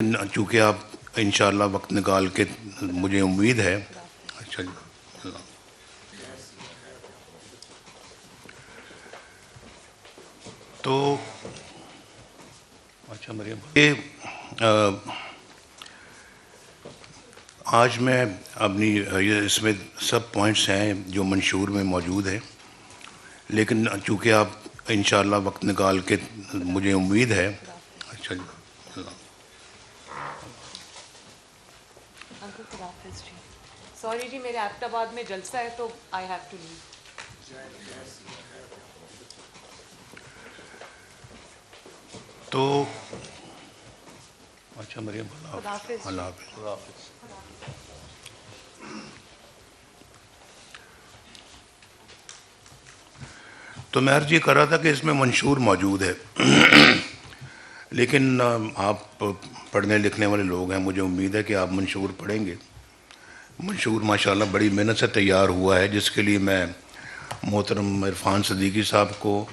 چونکہ آپ انشاءاللہ وقت نکال کے مجھے امید ہے. اچھا جی. تو اچھا مریم آج میں اپنی اس میں سب پوائنٹس ہیں جو منشور میں موجود ہیں، لیکن چونکہ آپ انشاءاللہ وقت نکال کے مجھے امید ہے. اچھا جی. سوری جی، میرے ایبٹ آباد میں جلسہ ہے تو آئی ہیو ٹو لیو. تو اچھا مریم، خدا حافظ. اللہ حافظ. تو میں عرض یہ کر رہا تھا کہ اس میں منشور موجود ہے، لیکن آپ پڑھنے لکھنے والے لوگ ہیں، مجھے امید ہے کہ آپ منشور پڑھیں گے. منشور ماشاءاللہ بڑی محنت سے تیار ہوا ہے، جس کے لیے میں محترم عرفان صدیقی صاحب کو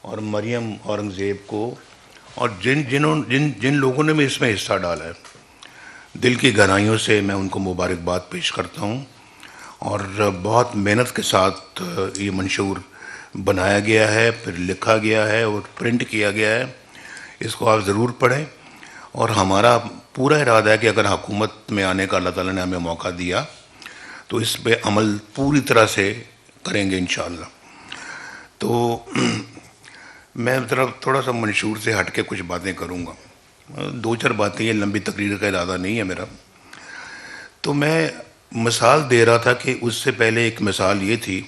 اور مریم اورنگزیب کو اور جن لوگوں نے بھی اس میں حصہ ڈالا ہے، دل کی گہرائیوں سے میں ان کو مبارکباد پیش کرتا ہوں. اور بہت محنت کے ساتھ یہ منشور بنایا گیا ہے، پھر لکھا گیا ہے اور پرنٹ کیا گیا ہے. اس کو آپ ضرور پڑھیں، اور ہمارا پورا ارادہ ہے کہ اگر حکومت میں آنے کا اللہ تعالیٰ نے ہمیں موقع دیا تو اس پہ عمل پوری طرح سے کریں گے انشاءاللہ. تو میں تھوڑا سا منشور سے ہٹ کے کچھ باتیں کروں گا، دو چار باتیں، یہ لمبی تقریر کا ارادہ نہیں ہے میرا. تو میں مثال دے رہا تھا کہ اس سے پہلے ایک مثال یہ تھی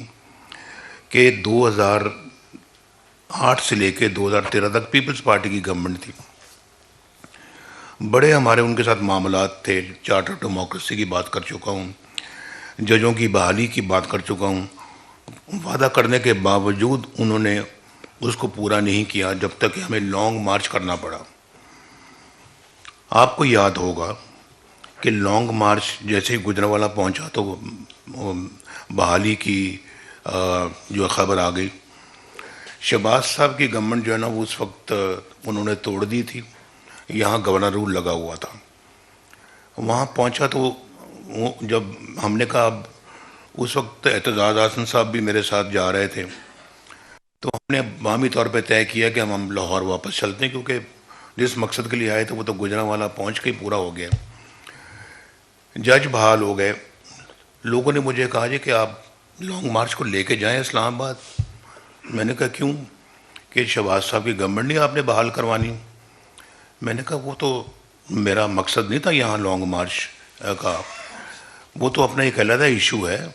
کہ 2008 سے لے کے 2013 تک پیپلز پارٹی کی گورنمنٹ تھی. بڑے ہمارے ان کے ساتھ معاملات تھے. چارٹر ڈیموکریسی کی بات کر چکا ہوں، ججوں کی بحالی کی بات کر چکا ہوں. وعدہ کرنے کے باوجود انہوں نے اس کو پورا نہیں کیا، جب تک کہ ہمیں لانگ مارچ کرنا پڑا. آپ کو یاد ہوگا کہ لانگ مارچ جیسے ہی گجرانوالہ پہنچا تو بحالی کی جو خبر آ گئی. شہباز صاحب کی گورنمنٹ جو ہے نا، وہ اس وقت انہوں نے توڑ دی تھی. یہاں گورنر رول لگا ہوا تھا. وہاں پہنچا تو جب ہم نے کہا، اب اس وقت اعتزاز احسن صاحب بھی میرے ساتھ جا رہے تھے، تو ہم نے باہمی طور پہ طے کیا کہ ہم لاہور واپس چلتے ہیں، کیونکہ جس مقصد کے لیے آئے تھے وہ تو گجرانوالہ پہنچ کے پورا ہو گیا. جج بحال ہو گئے. لوگوں نے مجھے کہا جی کہ آپ لانگ مارچ کو لے کے جائیں اسلام آباد. میں نے کہا کیوں؟ کہ شہباز صاحب کی گورنمنٹ نہیں آپ نے بحال کروانی. میں نے کہا وہ تو میرا مقصد نہیں تھا یہاں لانگ مارچ کا، وہ تو اپنا ایک علیحدہ ایشو ہے،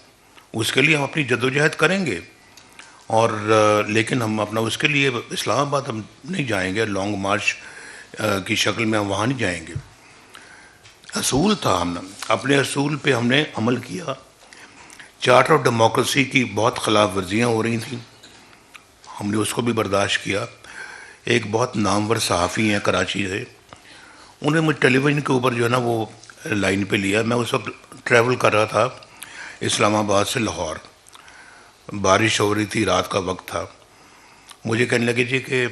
اس کے لیے ہم اپنی جدوجہد کریں گے، اور لیکن ہم اپنا اس کے لیے اسلام آباد ہم نہیں جائیں گے، لانگ مارچ کی شکل میں ہم وہاں نہیں جائیں گے. اصول تھا، ہم نے اپنے اصول پہ ہم نے عمل کیا. چارٹر آف ڈیموکریسی کی بہت خلاف ورزیاں ہو رہی تھیں، ہم نے اس کو بھی برداشت کیا. ایک بہت نامور صحافی ہیں کراچی سے، انہوں نے مجھے ٹیلی ویژن کے اوپر جو ہے نا وہ لائن پہ لیا. میں اس وقت ٹریول کر رہا تھا اسلام آباد سے لاہور، بارش ہو رہی تھی، رات کا وقت تھا. مجھے کہنے لگے جی کہ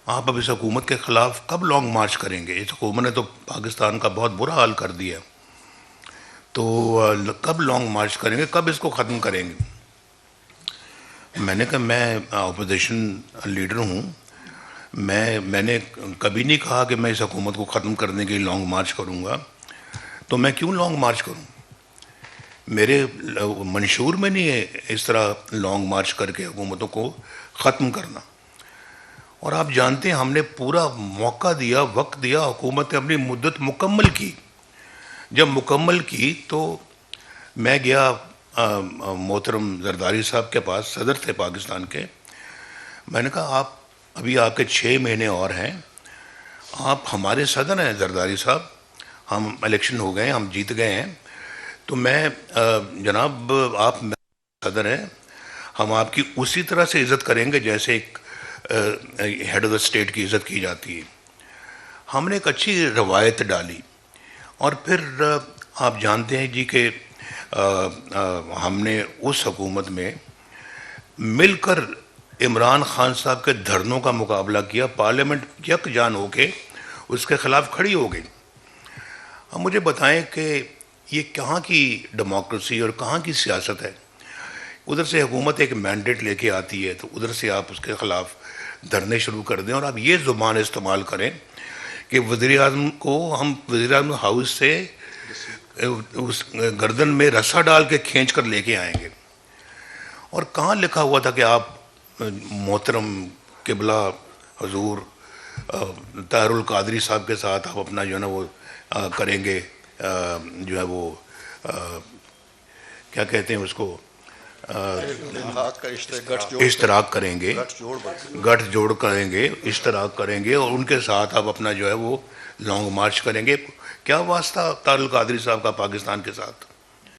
آپ اب اس حکومت کے خلاف کب لانگ مارچ کریں گے؟ اس حکومت نے تو پاکستان کا بہت برا حال کر دیا، تو کب لانگ مارچ کریں گے، کب اس کو ختم کریں گے؟ میں نے کہا میں اپوزیشن لیڈر ہوں، میں نے کبھی نہیں کہا کہ میں اس حکومت کو ختم کرنے کے لیے لانگ مارچ کروں گا، تو میں کیوں لانگ مارچ کروں؟ میرے منشور میں نہیں ہے اس طرح لانگ مارچ کر کے حکومتوں کو ختم کرنا. اور آپ جانتے ہیں ہم نے پورا موقع دیا، وقت دیا، حکومت نے اپنی مدت مکمل کی. جب مکمل کی تو میں گیا محترم زرداری صاحب کے پاس، صدر تھے پاکستان کے. میں نے کہا آپ کے 6 مہینے اور ہیں، آپ ہمارے صدر ہیں زرداری صاحب، ہم الیکشن ہو گئے، ہم جیت گئے ہیں، تو میں جناب آپ صدر ہیں، ہم آپ کی اسی طرح سے عزت کریں گے جیسے ایک ہیڈ آف دا اسٹیٹ کی عزت کی جاتی ہے. ہم نے ایک اچھی روایت ڈالی. اور پھر آپ جانتے ہیں جی کہ ہم نے اس حکومت میں مل کر عمران خان صاحب کے دھرنوں کا مقابلہ کیا. پارلیمنٹ یک جان ہو کے اس کے خلاف کھڑی ہو گئی. اب مجھے بتائیں کہ یہ کہاں کی ڈیموکریسی اور کہاں کی سیاست ہے؟ ادھر سے حکومت ایک مینڈیٹ لے کے آتی ہے تو ادھر سے آپ اس کے خلاف دھرنے شروع کر دیں، اور آپ یہ زبان استعمال کریں کہ وزیر اعظم کو ہم وزیر اعظم ہاؤس سے اس گردن میں رسا ڈال کے کھینچ کر لے کے آئیں گے. اور کہاں لکھا ہوا تھا کہ آپ محترم قبلہ حضور طاہر القادری صاحب کے ساتھ آپ اپنا جو ہے نا وہ کریں گے، جو ہے وہ کیا کہتے ہیں اس کو، اشتراک کریں گے، گٹھ جوڑ کریں گے، اشتراک کریں گے، اور ان کے ساتھ آپ اپنا جو ہے وہ لانگ مارچ کریں گے. کیا واسطہ طاہر القادری صاحب کا پاکستان کے ساتھ؟